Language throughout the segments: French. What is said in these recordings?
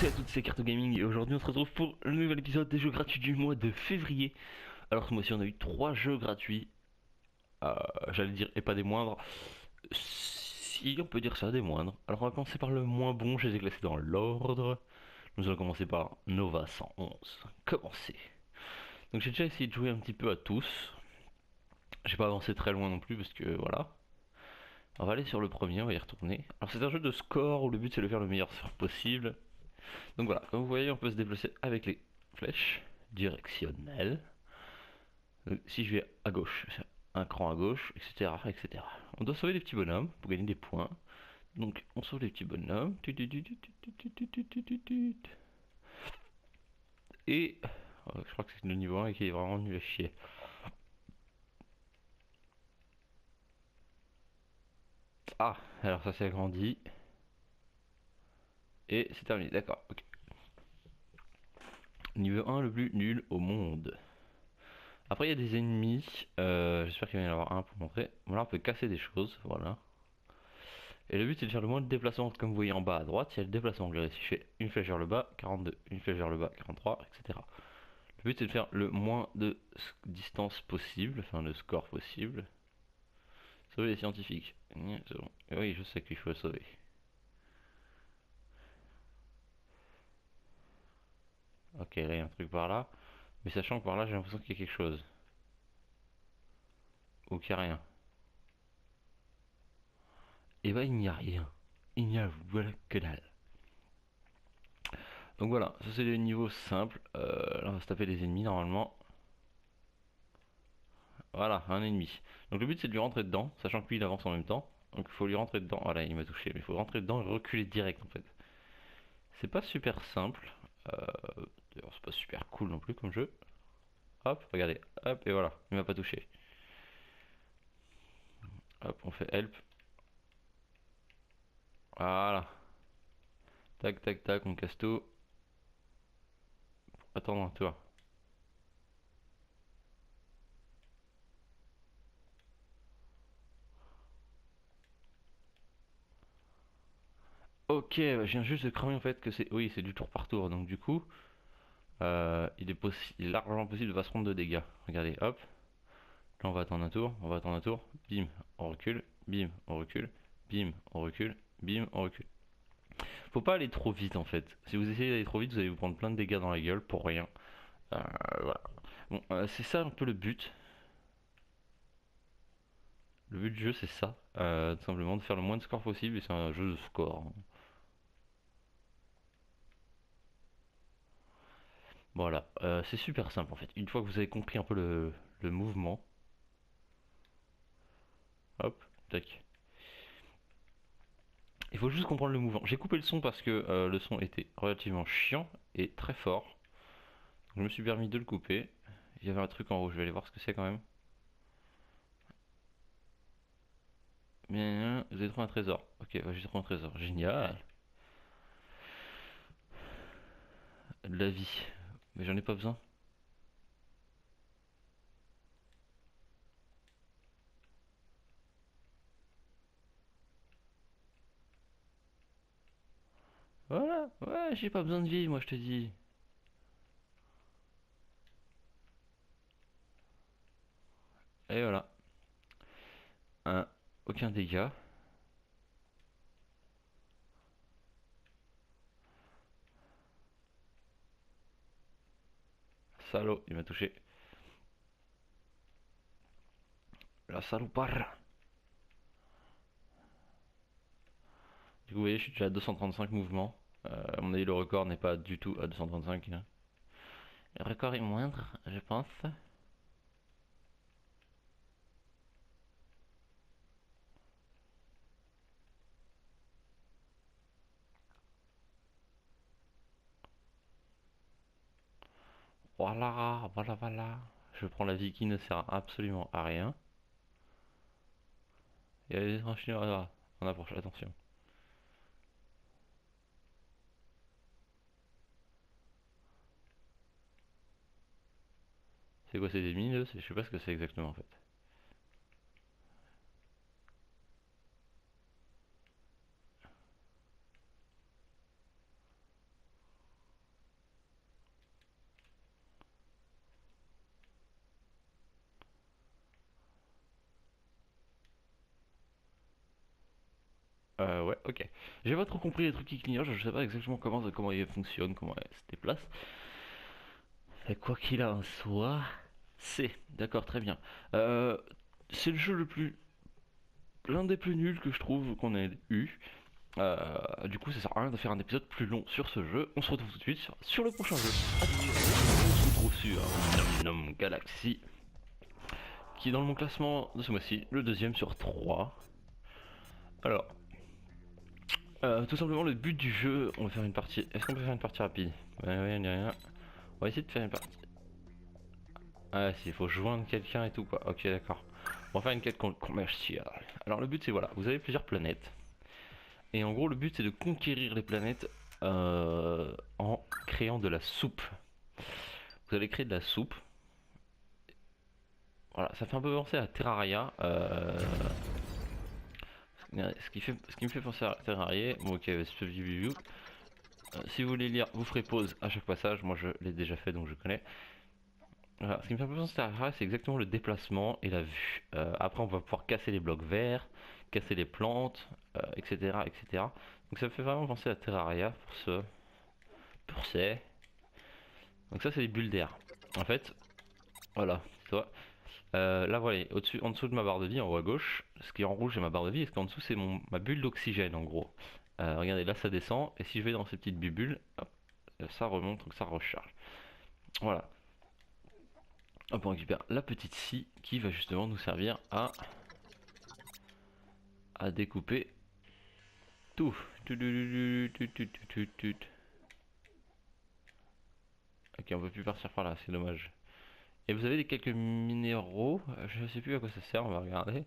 à toutes, c'est Carto Gaming et aujourd'hui on se retrouve pour le nouvel épisode des jeux gratuits du mois de février. Alors ce mois-ci on a eu 3 jeux gratuits, j'allais dire et pas des moindres, si on peut dire ça, des moindres. Alors on va commencer par le moins bon, je les ai classés dans l'ordre. Nous allons commencer par Nova 111. Commencer. Donc j'ai déjà essayé de jouer un petit peu à tous. J'ai pas avancé très loin non plus parce que voilà. On va aller sur le premier, on va y retourner. Alors c'est un jeu de score où le but c'est de faire le meilleur score possible. Donc voilà, comme vous voyez, on peut se déplacer avec les flèches directionnelles. Si je vais à gauche, c'est un cran à gauche, etc., etc. On doit sauver les petits bonhommes pour gagner des points. Donc on sauve les petits bonhommes. Et je crois que c'est le niveau 1 qui est vraiment nul à chier. Ah, alors ça s'est agrandi. Et c'est terminé, d'accord, ok. Niveau 1 le plus nul au monde. Après il y a des ennemis, j'espère qu'il va y en avoir un pour montrer. Voilà, on peut casser des choses, voilà. Et le but c'est de faire le moins de déplacements, comme vous voyez en bas à droite, il y a le déplacement. Regardez, si je fais une flèche vers le bas, 42, une flèche vers le bas, 43, etc. Le but c'est de faire le moins de distance possible, enfin de score possible. Sauver les scientifiques. C'est bon. Et oui, je sais qu'il faut le sauver. Ok, là il y a un truc par là. Mais sachant que par là j'ai l'impression qu'il y a quelque chose. Ou qu'il n'y a rien. Et bah il n'y a rien. Il n'y a voilà que dalle. Donc voilà, ça c'est le niveau simple. Là on va se taper des ennemis normalement. Voilà, un ennemi. Donc le but c'est de lui rentrer dedans, sachant que lui il avance en même temps. Donc il faut lui rentrer dedans. Voilà, il m'a touché, mais il faut rentrer dedans et reculer direct en fait. C'est pas super simple. D'ailleurs, c'est pas super cool non plus comme jeu. Hop, regardez, hop, et voilà, il m'a pas touché. Hop, on fait help. Voilà. Tac, tac, tac, on casse tout. Attends, toi. Ok, bah, je viens juste de cramer en fait que c'est. Oui, c'est du tour par tour, donc du coup, il est largement possible de pas se prendre de dégâts. Regardez, hop. Là, on va attendre un tour, on va attendre un tour. Bim, on recule. Bim, on recule. Bim, on recule. Bim, on recule. Faut pas aller trop vite en fait. Si vous essayez d'aller trop vite, vous allez vous prendre plein de dégâts dans la gueule pour rien. Voilà. Bon, c'est ça un peu le but. Le but du jeu, c'est ça. Tout simplement de faire le moins de score possible et c'est un jeu de score, hein. Voilà, c'est super simple en fait. Une fois que vous avez compris un peu le mouvement, hop, tac. Il faut juste comprendre le mouvement. J'ai coupé le son parce que le son était relativement chiant et très fort. Je me suis permis de le couper. Il y avait un truc en haut, je vais aller voir ce que c'est quand même. Bien, vous avez trouvé un trésor. Ok, j'ai trouvé un trésor. Génial. De la vie. Mais j'en ai pas besoin. Voilà, ouais, j'ai pas besoin de vie, moi je te dis. Et voilà. Un, aucun dégât. Salaud, il m'a touché. La salopard. Du coup, vous voyez, je suis déjà à 235 mouvements. À mon avis, le record n'est pas du tout à 235, hein. Le record est moindre, je pense. Voilà, voilà, voilà. Je prends la vie qui ne sert absolument à rien. Il y a des étranges là, on approche, attention. C'est quoi ces ennemis là? Je sais pas ce que c'est exactement en fait. Ouais, ok. J'ai pas trop compris les trucs qui clignotent, je sais pas exactement comment ils fonctionnent, comment ils se déplacent. Et quoi qu'il en soit, d'accord, très bien. Euh, c'est le jeu l'un des plus nuls que je trouve qu'on ait eu. Du coup, ça sert à rien de faire un épisode plus long sur ce jeu. On se retrouve tout de suite sur le prochain jeu. Adieu. On se retrouve sur Nom Nom Galaxy, qui est dans mon classement de ce mois-ci, le deuxième sur 3. Alors, tout simplement, le but du jeu, on va faire une partie. Est-ce qu'on peut faire une partie rapide? Ouais, ouais, rien. On va essayer de faire une partie. Ah, si, il faut joindre quelqu'un et tout, quoi. Ok, d'accord. On va faire une quête commerciale. Alors, le but, c'est voilà, vous avez plusieurs planètes. Et en gros, le but, c'est de conquérir les planètes en créant de la soupe. Vous allez créer de la soupe. Voilà, ça fait un peu penser à Terraria. Ce qui me fait penser à Terraria. Bon, ok, c'est si vous voulez lire, vous ferez pause à chaque passage. Moi, je l'ai déjà fait, donc je connais. Voilà, ce qui me fait penser à Terraria, c'est exactement le déplacement et la vue. Après, on va pouvoir casser les blocs verts, casser les plantes, etc., etc. Donc, ça me fait vraiment penser à Terraria pour ces. Donc, ça, c'est les bulles d'air. En fait, voilà, tu vois. Là, voilà, au-dessus, en dessous de ma barre de vie, en haut à gauche, ce qui est en rouge, c'est ma barre de vie, et ce qui est en dessous, c'est ma bulle d'oxygène, en gros. Regardez, là, ça descend, et si je vais dans ces petites bulles, hop, ça remonte, donc ça recharge. Voilà. Hop, on récupère la petite scie qui va justement nous servir à découper tout. Ok, on peut plus partir par là, c'est dommage. Et vous avez quelques minéraux, je sais plus à quoi ça sert, on va regarder.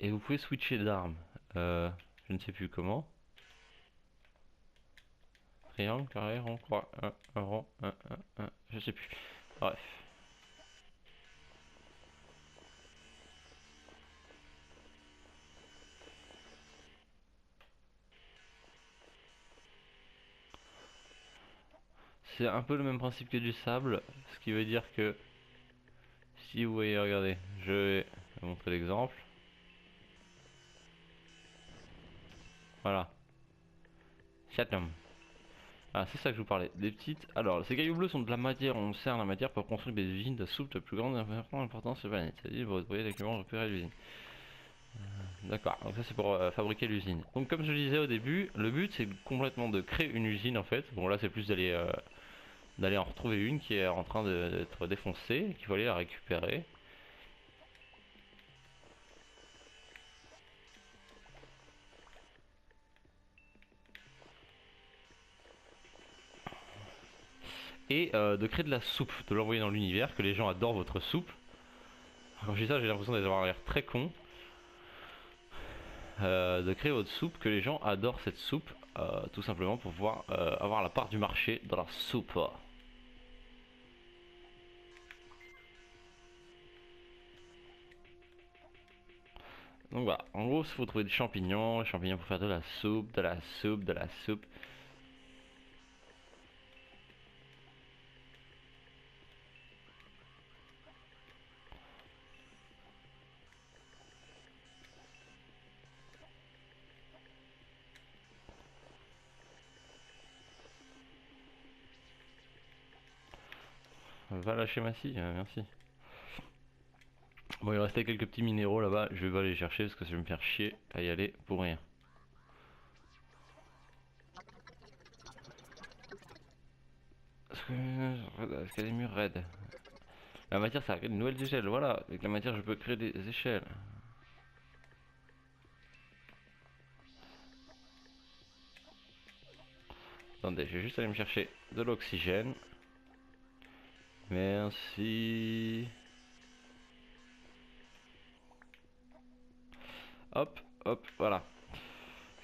Et vous pouvez switcher d'armes. Je ne sais plus comment. Triangle, carré, rond, croix, un rond, un, je sais plus. Bref. C'est un peu le même principe que du sable, ce qui veut dire que si vous voyez, regardez, je vais vous montrer l'exemple. Voilà. Chatham. Ah, c'est ça que je vous parlais. Des petites. Alors, ces cailloux bleus sont de la matière. On sert la matière pour construire des usines de soupe de plus grande importance sur la planète. C'est-à-dire, vous retrouvez l'équipement repérer l'usine. D'accord, donc ça c'est pour fabriquer l'usine. Donc comme je le disais au début, le but c'est complètement de créer une usine en fait. Bon là c'est plus d'aller en retrouver une qui est en train d'être défoncée, qu'il faut aller la récupérer. Et de créer de la soupe, de l'envoyer dans l'univers, que les gens adorent votre soupe. Quand je dis ça j'ai l'impression d'avoir l'air très con. De créer votre soupe, que les gens adorent cette soupe, tout simplement pour pouvoir avoir la part du marché dans la soupe. Donc voilà, en gros, il faut trouver des champignons, les champignons pour faire de la soupe, de la soupe, de la soupe. Va lâcher ma scie, merci. Bon, il restait quelques petits minéraux là-bas, je vais pas les chercher parce que ça va me faire chier à y aller pour rien. Est-ce qu'il y a des murs raides? La matière, ça crée de nouvelles échelles, voilà. Avec la matière, je peux créer des échelles. Attendez, je vais juste aller me chercher de l'oxygène. Merci. Hop, hop, voilà.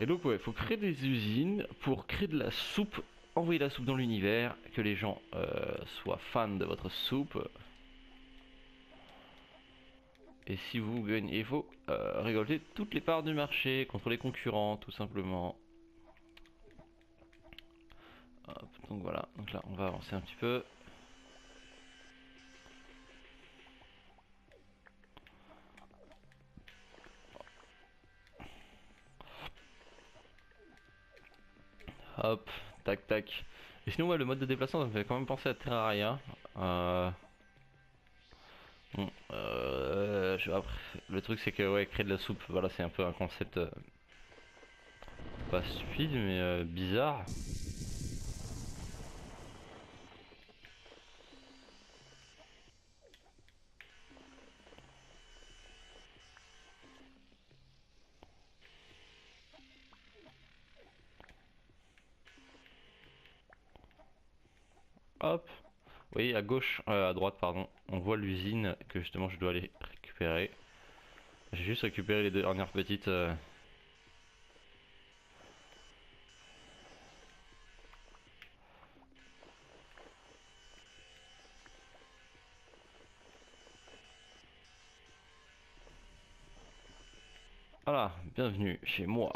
Et donc ouais, faut créer des usines pour créer de la soupe, envoyer la soupe dans l'univers, que les gens soient fans de votre soupe. Et si vous gagnez, il faut récolter toutes les parts du marché contre les concurrents, tout simplement. Hop, donc voilà, donc là on va avancer un petit peu. Hop, tac tac. Et sinon ouais, le mode de déplacement ça me fait quand même penser à Terraria. Bon, après, le truc c'est que ouais, créer de la soupe, voilà, c'est un peu un concept pas stupide mais bizarre. Hop, oui, à gauche, à droite pardon, on voit l'usine que justement je dois aller récupérer. J'ai juste récupéré les deux dernières petites. Voilà, bienvenue chez moi.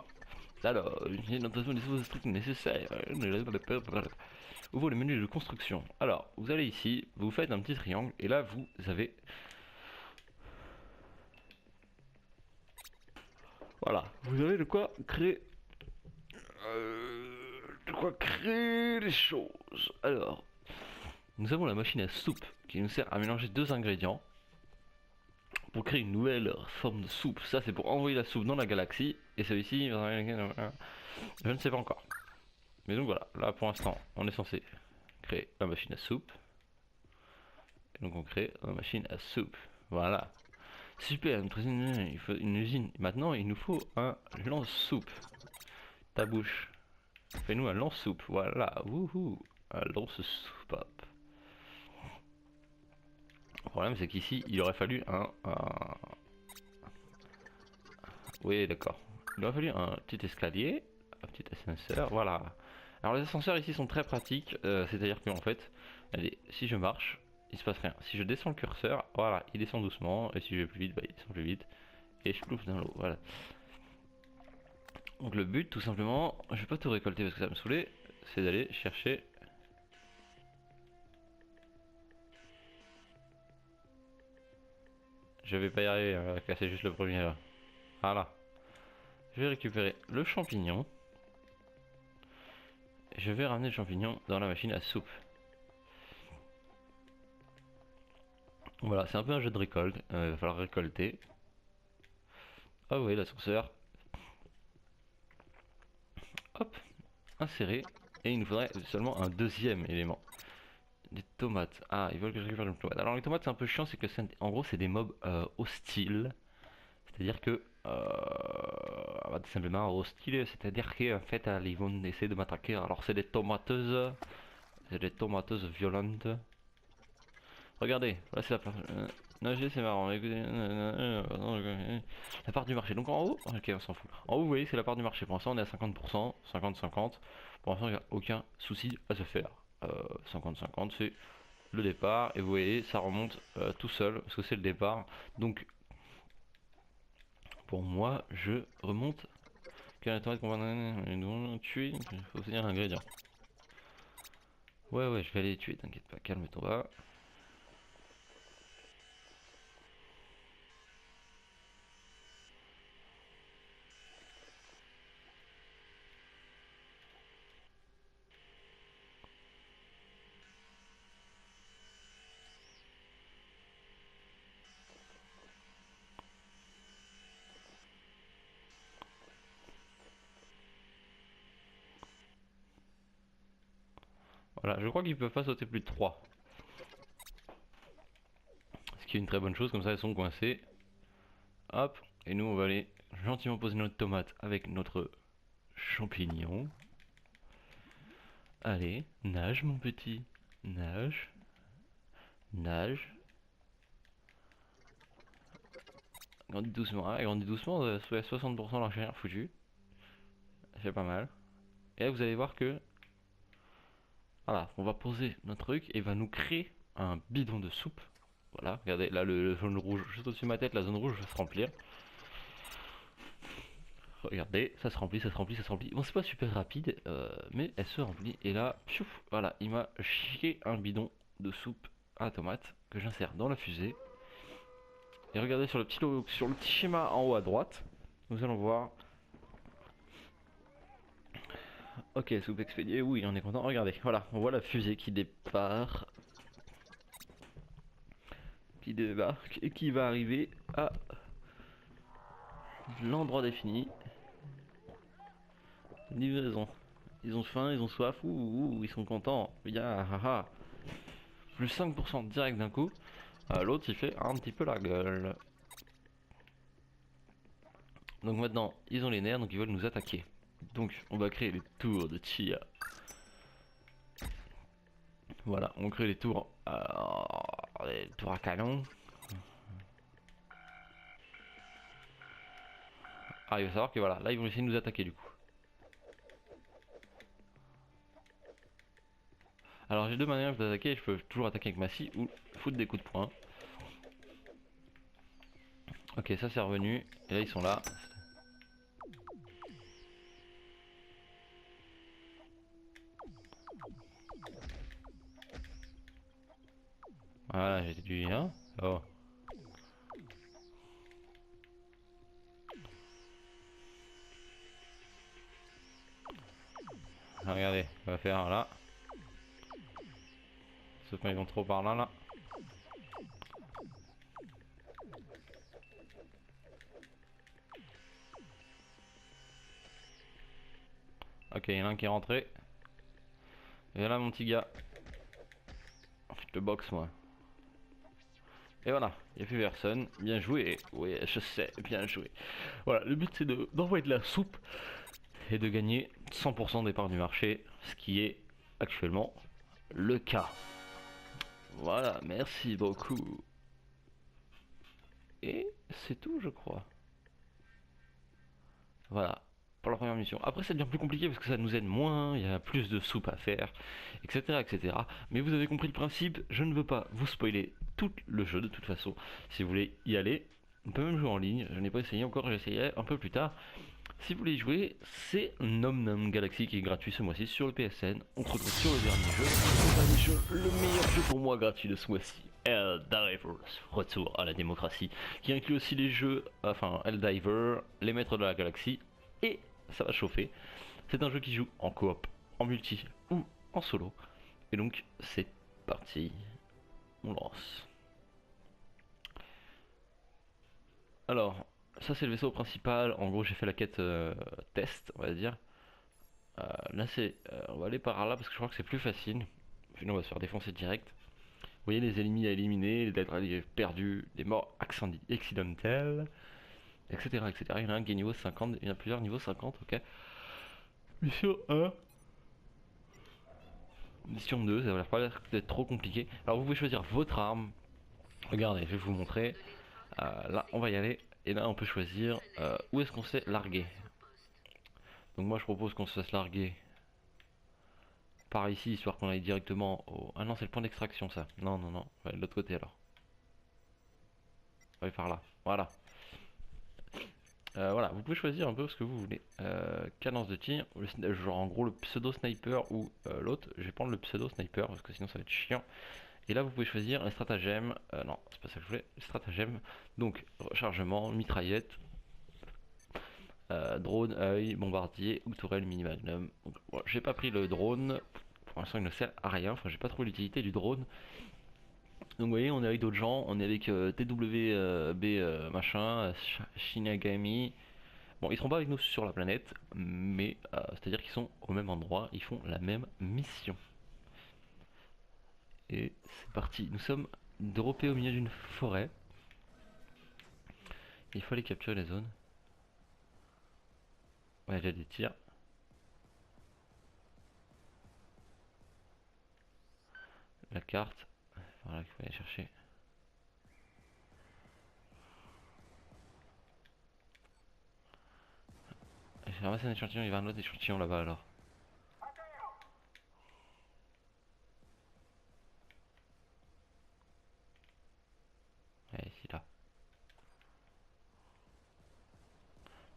Alors, j'ai l'impression des nouveaux trucs nécessaires. Ouvre le menu de construction. Alors, vous allez ici, vous faites un petit triangle, et là vous avez... Voilà, vous avez de quoi créer... de quoi créer des choses. Alors, nous avons la machine à soupe, qui nous sert à mélanger deux ingrédients, pour créer une nouvelle forme de soupe. Ça c'est pour envoyer la soupe dans la galaxie, et celui-ci... Je ne sais pas encore. Mais donc voilà, là pour l'instant, on est censé créer la machine à soupe. Et donc on crée la machine à soupe. Voilà. Super, notre usine, il faut une usine. Maintenant, il nous faut un lance-soupe. Ta bouche. Fais-nous un lance-soupe. Voilà. Wouhou. Un lance-soupe. Hop. Le problème, c'est qu'ici, il aurait fallu un... Oui, d'accord. Il aurait fallu un petit escalier, un petit ascenseur. Voilà. Alors les ascenseurs ici sont très pratiques. C'est-à-dire qu'en fait, allez, si je marche, il se passe rien. Si je descends le curseur, voilà, il descend doucement. Et si je vais plus vite, bah, il descend plus vite. Et je plouffe dans l'eau. Voilà. Donc le but, tout simplement, je vais pas tout récolter parce que ça va me saouler, c'est d'aller chercher... Je vais pas y arriver à casser juste le premier là. Voilà. Je vais récupérer le champignon. Je vais ramener le champignon dans la machine à soupe. Voilà, c'est un peu un jeu de récolte. Il va falloir récolter. Ah oui, l'ascenseur. Hop, inséré. Et il nous faudrait seulement un deuxième élément. Des tomates. Ah, ils veulent que je récupère une tomate. Alors les tomates c'est un peu chiant, c'est que en gros c'est des mobs hostiles. C'est-à-dire que bah, tout simplement hostile, c'est-à-dire qu'en fait ils vont essayer de m'attaquer. Alors c'est des tomateuses violentes. Regardez, là c'est la part. Nager c'est marrant. La part du marché. Donc en haut, ok on s'en fout. En haut vous voyez c'est la part du marché. Pour l'instant on est à 50%, 50-50. Pour l'instant il n'y a aucun souci à se faire. 50-50 c'est le départ et vous voyez ça remonte tout seul parce que c'est le départ. Donc pour moi je remonte. Quel intérêt qu'on va tuer? Il faut obtenir l'ingrédient. Ouais, je vais aller les tuer, t'inquiète pas, calme-toi. Voilà, je crois qu'ils peuvent pas sauter plus de 3. Ce qui est une très bonne chose, comme ça elles sont coincées. Hop, et nous on va aller gentiment poser notre tomate avec notre champignon. Allez, nage mon petit, nage, nage. Grandis doucement, ah, grandis doucement, 60% l'enchère foutu. C'est pas mal. Et là vous allez voir que voilà, on va poser notre truc et il va nous créer un bidon de soupe. Voilà, regardez, là le jaune rouge, juste au-dessus de ma tête, la zone rouge va se remplir. Regardez, ça se remplit, ça se remplit, ça se remplit. Bon, c'est pas super rapide, mais elle se remplit. Et là, piouf, voilà, il m'a chié un bidon de soupe à tomate que j'insère dans la fusée. Et regardez sur le petit schéma en haut à droite, nous allons voir Ok, soupe expédiée, oui, on est content. Regardez, voilà, on voit la fusée qui départ, qui débarque et qui va arriver à l'endroit défini. Livraison. Ils ont faim, ils ont soif, ouh, ils sont contents. Ya, haha. Plus 5% direct d'un coup. L'autre il fait un petit peu la gueule. Donc maintenant, ils ont les nerfs, donc ils veulent nous attaquer. Donc on va créer les tours de tir. Voilà, on crée les tours à canon. Ah, il va savoir que voilà, là ils vont essayer de nous attaquer du coup. Alors j'ai deux manières d'attaquer, je peux toujours attaquer avec ma scie ou foutre des coups de poing. Ok, ça c'est revenu, et là ils sont là. Voilà, j'ai déduit un. Oh. Regardez, on va faire là. Sauf qu'ils vont trop par là, là. Ok, il y en a un qui est rentré. Et là mon petit gars. Je te boxe moi. Et voilà, il n'y a plus personne. Bien joué. Oui, je sais, bien joué. Voilà, le but c'est d'envoyer de la soupe et de gagner 100% des parts du marché, ce qui est actuellement le cas. Voilà, merci beaucoup. Et c'est tout, je crois. Voilà, pour la première mission. Après, ça devient plus compliqué parce que ça nous aide moins, il y a plus de soupe à faire, etc., etc. Mais vous avez compris le principe, je ne veux pas vous spoiler tout le jeu de toute façon. Si vous voulez y aller, on peut même jouer en ligne. Je n'ai pas essayé encore, j'essayerai un peu plus tard. Si vous voulez y jouer, c'est Nom Nom Galaxy qui est gratuit ce mois-ci sur le PSN. On se retrouve sur le dernier jeu. Le dernier jeu, le meilleur jeu pour moi gratuit de ce mois-ci. Helldivers, retour à la démocratie, qui inclut aussi les jeux, enfin Helldiver, les maîtres de la galaxie, et ça va chauffer. C'est un jeu qui joue en coop, en multi ou en solo. Et donc c'est parti, on lance. Alors, ça c'est le vaisseau principal, en gros j'ai fait la quête test, on va dire. Là c'est, on va aller par là parce que je crois que c'est plus facile. Sinon on va se faire défoncer direct. Vous voyez les ennemis à éliminer, les dead perdus, les morts accidentelles, etc., etc. Il y en a un qui est niveau 50, il y en a plusieurs niveau 50, ok. Mission 1. Mission 2, ça va pas l'air d'être trop compliqué. Alors vous pouvez choisir votre arme. Regardez, je vais vous montrer. Là on va y aller. Et là on peut choisir où est-ce qu'on s'est largué. Donc moi je propose qu'on se fasse larguer par ici, histoire qu'on aille directement au... Ah non, c'est le point d'extraction ça. Non, non, non. Ouais, de l'autre côté alors. Ouais, par là. Voilà. Voilà, vous pouvez choisir un peu ce que vous voulez. Cadence de tir, genre en gros le pseudo sniper ou l'autre. Je vais prendre le pseudo sniper parce que sinon ça va être chiant. Et là vous pouvez choisir un stratagème. Non, c'est pas ça que je voulais. Stratagème. Donc rechargement, mitraillette, drone, œil, bombardier ou tourelle mini magnum. Donc, voilà, j'ai pas pris le drone. Pour l'instant il ne sert à rien. Enfin j'ai pas trouvé l'utilité du drone. Donc vous voyez, on est avec d'autres gens, on est avec TWB machin, Shinagami. Bon, ils seront pas avec nous sur la planète, mais c'est-à-dire qu'ils sont au même endroit, ils font la même mission. Et c'est parti, nous sommes droppés au milieu d'une forêt. Il faut aller capturer la zone. Ouais, j'ai des tirs. La carte, voilà qu'il faut aller chercher. J'ai ramassé un échantillon, il va y avoir un autre échantillon là-bas alors. Ouais, ici là.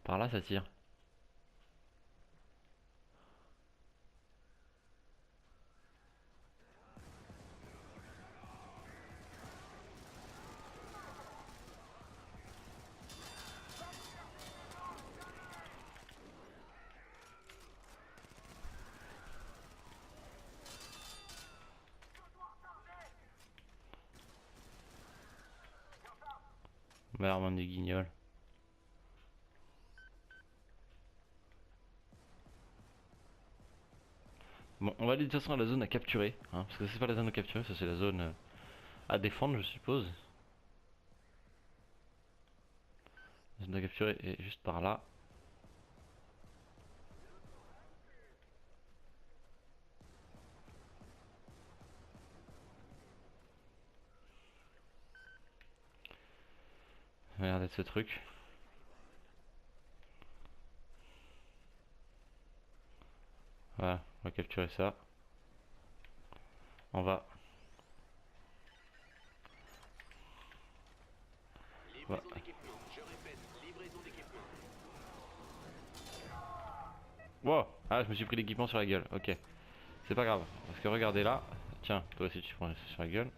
Par là ça tire. Merde, des guignols. Bon, on va aller de toute façon à la zone à capturer, hein, parce que c'est pas la zone à capturer, ça c'est la zone à défendre, je suppose. La zone à capturer est juste par là. Ça a l'air d'être ce truc. Voilà, on va capturer ça. On va. Voilà. Wow! Ah, je me suis pris l'équipement sur la gueule, ok. C'est pas grave, parce que regardez là. Tiens, toi aussi tu prends sur la gueule.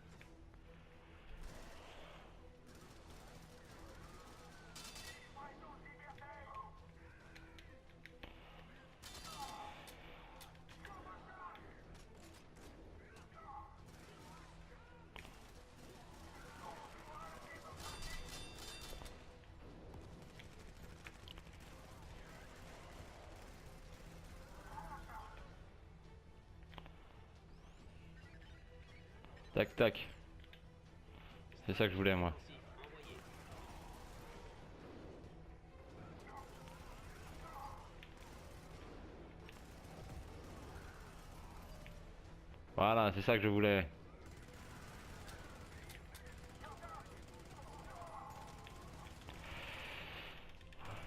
Tac tac. C'est ça que je voulais moi. Voilà, c'est ça que je voulais.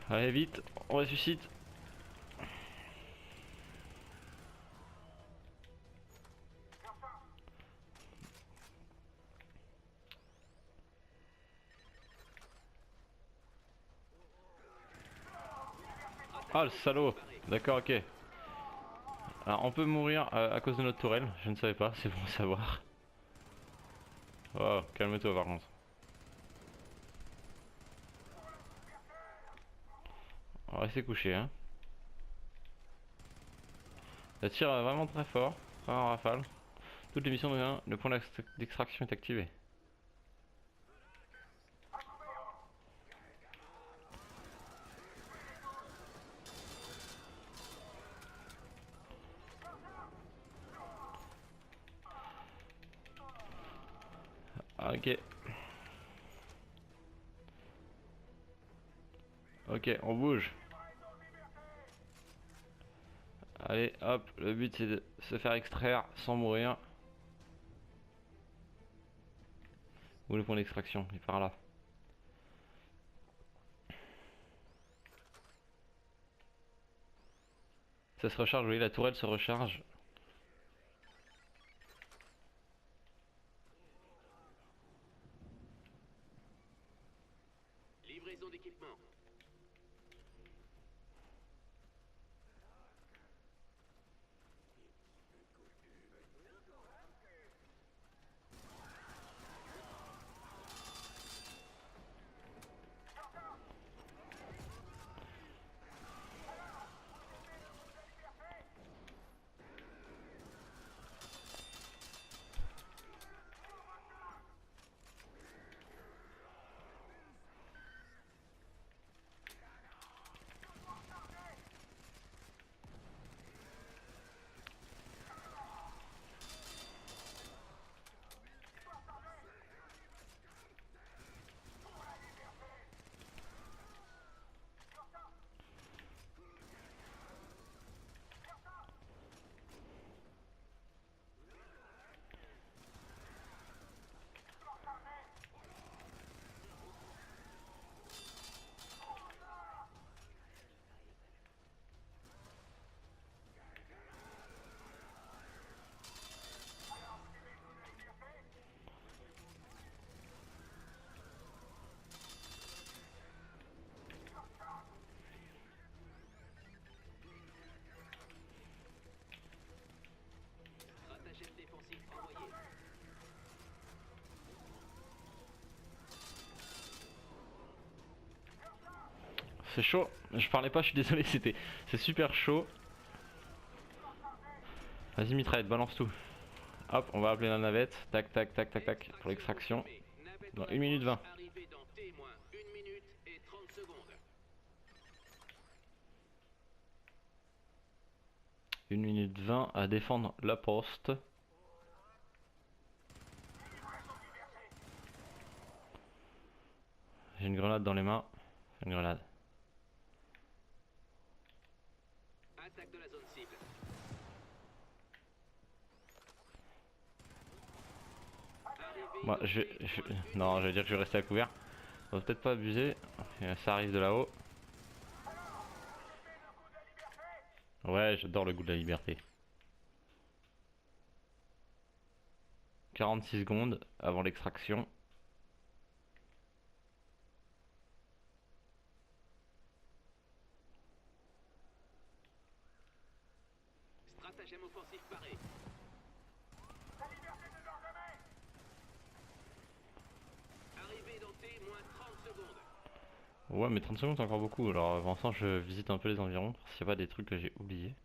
Allez vite, on ressuscite. Ah le salaud. D'accord, ok. Alors on peut mourir à cause de notre tourelle, je ne savais pas, c'est bon à savoir. Oh, calme-toi par contre. On va rester couché hein. Ça tire vraiment très fort, pas en rafale. Toutes les missions de le point d'extraction est activé. Ok. Ok, on bouge. Allez, hop, le but c'est de se faire extraire sans mourir. Où est le point d'extraction? Il est par là. Ça se recharge, vous voyez, la tourelle se recharge. Livraison d'équipement. Stratagème défensif envoyé. C'est chaud, je parlais pas, je suis désolé, c'est super chaud. Vas-y mitraillette, balance tout. Hop, on va appeler la navette. Tac tac tac tac tac pour l'extraction. Dans 1 minute 20. Arrivé dans T-1 1 minute 20 à défendre la poste. J'ai une grenade dans les mains. Une grenade. Attaque de la zone cible. Moi, non, je vais dire que je vais rester à couvert. On va peut-être pas abuser. Ça arrive de là-haut. Ouais, j'adore le goût de la liberté. 46 secondes avant l'extraction. Stratagème offensif paré. Arrivée dans T, moins 30 secondes. Ouais, mais 30 secondes c'est encore beaucoup. Alors, avant ça, je visite un peu les environs. S'il n'y a pas des trucs que j'ai oubliés.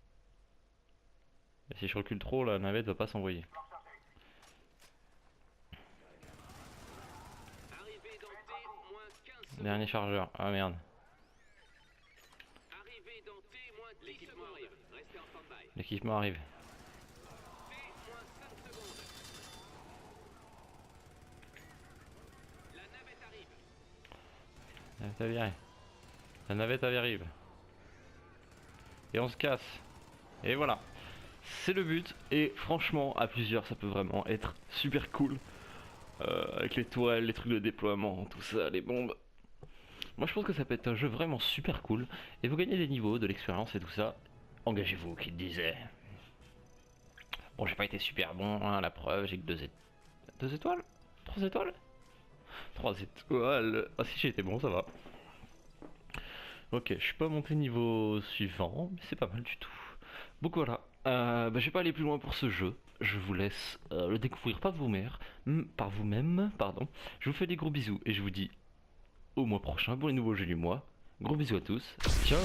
Et si je recule trop, la navette va pas s'envoyer. Arrivée dans T, moins 15 secondes. Dernier chargeur. Ah merde. Arrivée dans T, moins 10 secondes. Arrive. Restez en stand-by. L'équipement arrive. T, moins 5 secondes. La navette arrive. La navette arrive. La navette arrive. Et on se casse. Et voilà. C'est le but. Et franchement, à plusieurs, ça peut vraiment être super cool. Avec les tourelles, les trucs de déploiement, tout ça, les bombes. Moi je pense que ça peut être un jeu vraiment super cool. Et vous gagnez des niveaux, de l'expérience et tout ça. Engagez-vous, qui disait. Bon, j'ai pas été super bon, hein, la preuve, j'ai que 2 étoiles 3 étoiles 3 étoiles. Ah si, j'ai été bon, ça va. Ok, je suis pas monté niveau suivant, mais c'est pas mal du tout. Donc voilà, je vais pas aller plus loin pour ce jeu. Je vous laisse le découvrir par vous-même, pardon. Je vous fais des gros bisous et je vous dis au mois prochain pour les nouveaux jeux du mois. Gros bisous à tous, ciao.